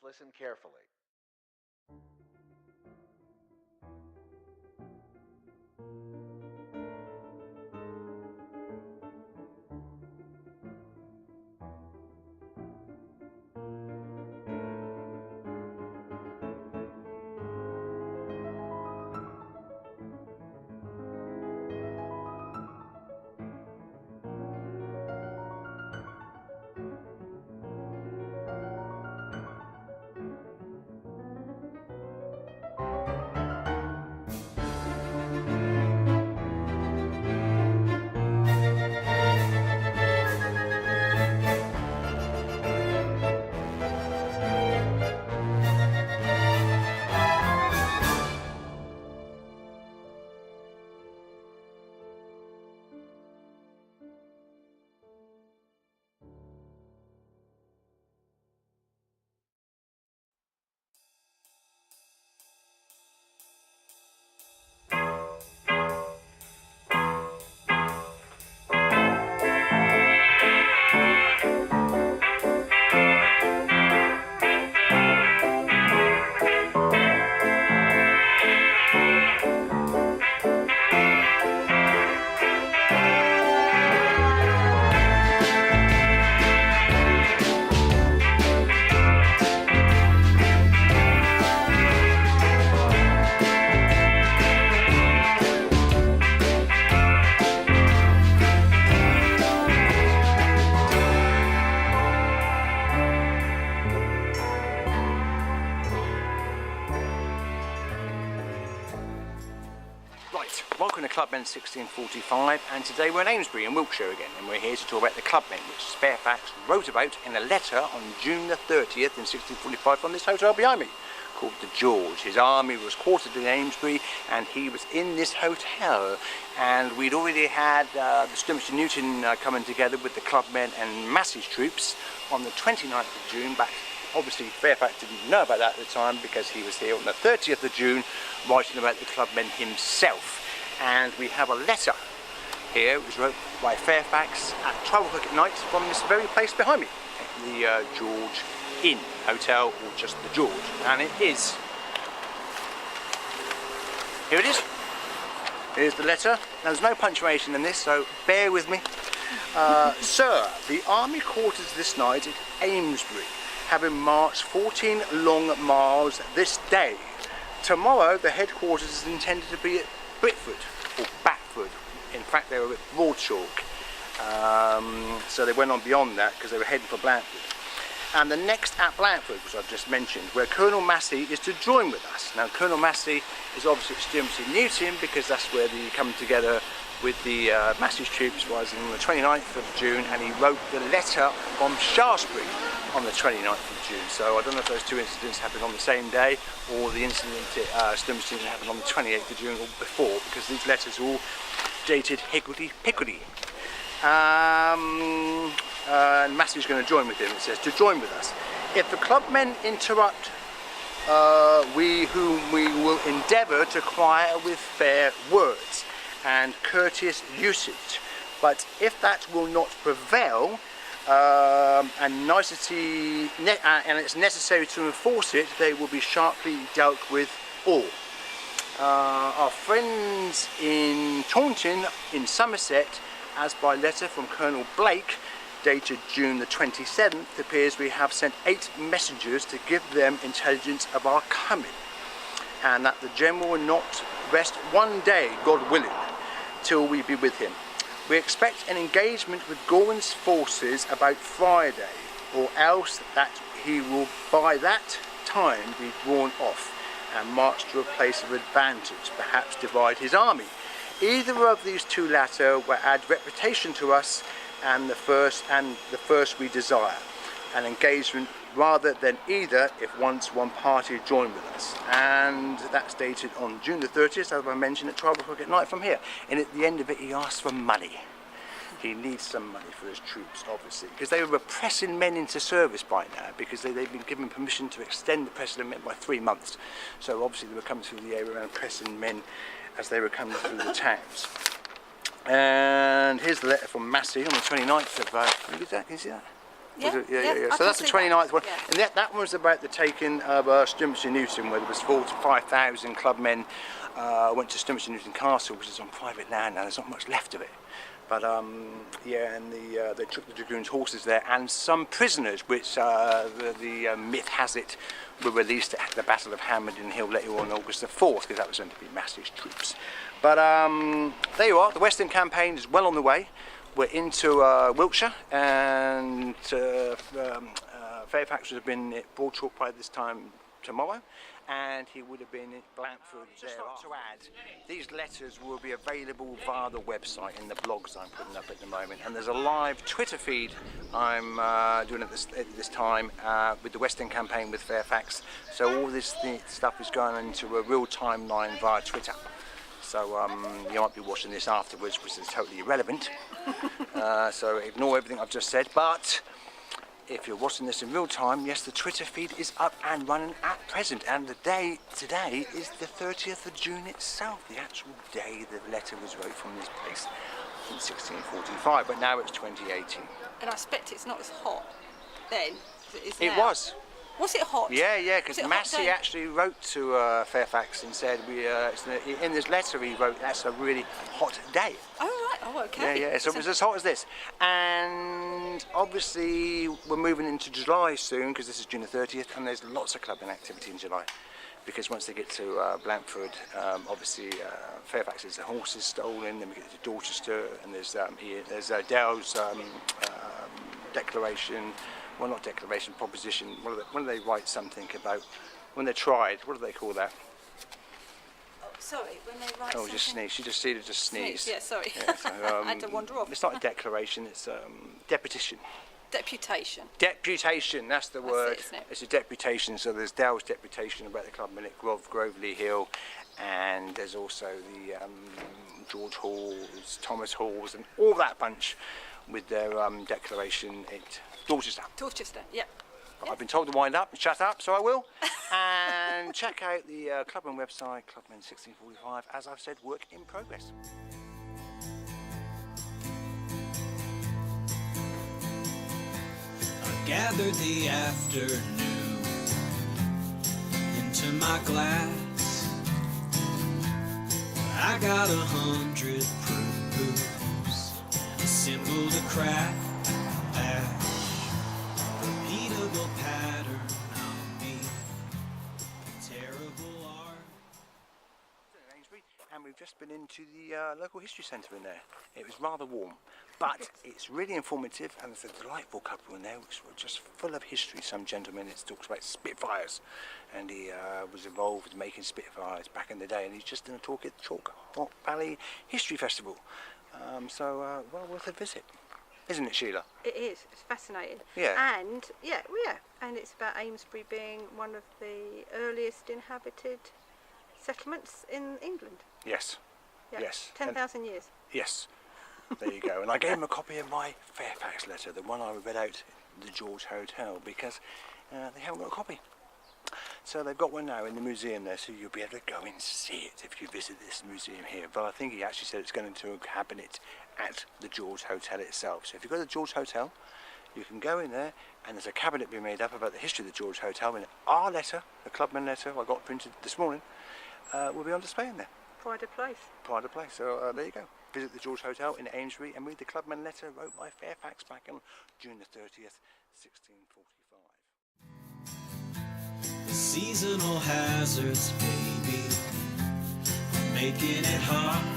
listen carefully. Welcome to Clubmen 1645, and today we're in Amesbury in Wiltshire again, and we're here to talk about the Clubmen, which Fairfax wrote about in a letter on June the 30th in 1645 from this hotel behind me, called the George. His army was quartered in Amesbury, and he was in this hotel, and we'd already had the Sturmster Newton coming together with the Clubmen and Massie's troops on the 29th of June, but obviously Fairfax didn't know about that at the time because he was here on the 30th of June writing about the Clubmen himself. And we have a letter here which was wrote by Fairfax at 12 o'clock at night from this very place behind me, the George Inn Hotel, or just the George. And it is, here it is, here's the letter. Now, there's no punctuation in this, so bear with me. Sir, the army quarters this night at Amesbury, having marched 14 long miles this day. Tomorrow the headquarters is intended to be at Britford or Batford. In fact, they were at Broadchalk, so they went on beyond that because they were heading for Blandford. And the next at Blandford, which I've just mentioned, where Colonel Massie is to join with us. Now, Colonel Massie is obviously at Sturmster Newton because that's where they come together with the Massie's troops, was on the 29th of June, and he wrote the letter from Shaftesbury on the 29th of June. So I don't know if those two incidents happened on the same day, or the incident at Sturmster happened on the 28th of June or before, because these letters are all dated higgledy-piggledy. And Massie's going to join with him. It says, to join with us. If the Clubmen interrupt, we will endeavour to quiet with fair words and courteous usage, but if that will not prevail, and it's necessary to enforce it, they will be sharply dealt with all. Our friends in Taunton in Somerset, as by letter from Colonel Blake dated June the 27th, appears we have sent 8 messengers to give them intelligence of our coming, and that the general will not rest one day, God willing, till we be with him. We expect an engagement with Gorin's forces about Friday, or else that he will by that time be drawn off and march to a place of advantage, perhaps divide his army. Either of these two latter will add reputation to us, and the first we desire an engagement rather than either, if once one party join with us. And that's dated on June the 30th, as I mentioned, at 12 o'clock at night from here. And at the end of it, he asks for money. He needs some money for his troops, obviously, because they were repressing men into service by now, because they've been given permission to extend the pressing men by 3 months. So obviously they were coming through the area around pressing men as they were coming through the towns. And here's the letter from Massie on the 29th of, look at that, can you see that? Yeah, was it? yeah. So that's the 29th one. Yeah. And that one was about the taking of Sturmishire Newton, where there was 4,000 to 5,000 clubmen went to Sturmishire Newton Castle, which is on private land now. There's not much left of it. But yeah, and they took the dragoons' horses there, and some prisoners, which the myth has it were released at the Battle of Hampden Hill later on August the 4th, because that was meant to be Massie's troops. But there you are. The Western Campaign is well on the way. We're into Wiltshire, and Fairfax would have been at Broadchalk by this time tomorrow, and he would have been at Blandford. Just like to add, these letters will be available via the website in the blogs I'm putting up at the moment, and there's a live Twitter feed I'm doing at this time with the Western Campaign with Fairfax. So all this stuff is going into a real timeline via Twitter. So you might be watching this afterwards, which is totally irrelevant. So ignore everything I've just said. But if you're watching this in real time, yes, the Twitter feed is up and running at present. And the day today is the 30th of June itself, the actual day the letter was wrote from this place in 1645. But now it's 2018. And I expect it's not as hot then as it is It now. Was. Was it hot? Yeah, because Massie actually wrote to Fairfax and said, in this letter he wrote, that's a really hot day. Oh, right. Oh, okay. Yeah, so it was as hot as this. And obviously we're moving into July soon, because this is June the 30th, and there's lots of clubbing activity in July. Because once they get to Blandford, obviously Fairfax is the horses stolen, then we get to Dorchester, and there's Dale's declaration. Well, not declaration, proposition. When they write something about, when they're tried, what do they call that? Oh, sorry, when they write something. Just sneeze. She just sneezed. Yeah, sorry. Yeah, so, I had to wander off. It's not a declaration, it's deputation. Deputation. Deputation, that's the word. It, isn't it? It's a deputation, so there's Dale's deputation about the Clubmen at Groveley Hill, and there's also the George Halls, Thomas Halls, and all that bunch with their declaration at Dorchester. Dorchester, yeah. But I've been told to wind up and shut up, so I will. And check out the Clubmen website, Clubmen 1645, as I've said, work in progress. I gathered the afternoon into my glass. I got 100 proofs, assembled a crack. Repeatable pattern on me, terrible art. Amesbury, and we've just been into the local history centre in there. It was rather warm, but it's really informative, and there's a delightful couple in there which were just full of history. Some gentleman that talks about Spitfires, and he was involved with making Spitfires back in the day, and he's just done a talk at the Chalk Valley History Festival. So well worth a visit. Isn't it, Sheila? It is. It's fascinating. Yeah. And and it's about Amesbury being one of the earliest inhabited settlements in England. Yes. Yeah. Yes. 10,000 years. Yes. There you go. And I gave him a copy of my Fairfax letter, the one I read out at the George Hotel, because they haven't got a copy. So they've got one now in the museum there, so you'll be able to go and see it if you visit this museum here. But I think he actually said it's going to a cabinet at the George Hotel itself. So if you go to the George Hotel, you can go in there, and there's a cabinet being made up about the history of the George Hotel. And our letter, the Clubmen letter I got printed this morning, will be on display in there. Pride of place. Pride of place. So there you go. Visit the George Hotel in Amesbury and read the Clubmen letter wrote by Fairfax back on June the 30th, 1645. The seasonal hazards, baby, are making it hard.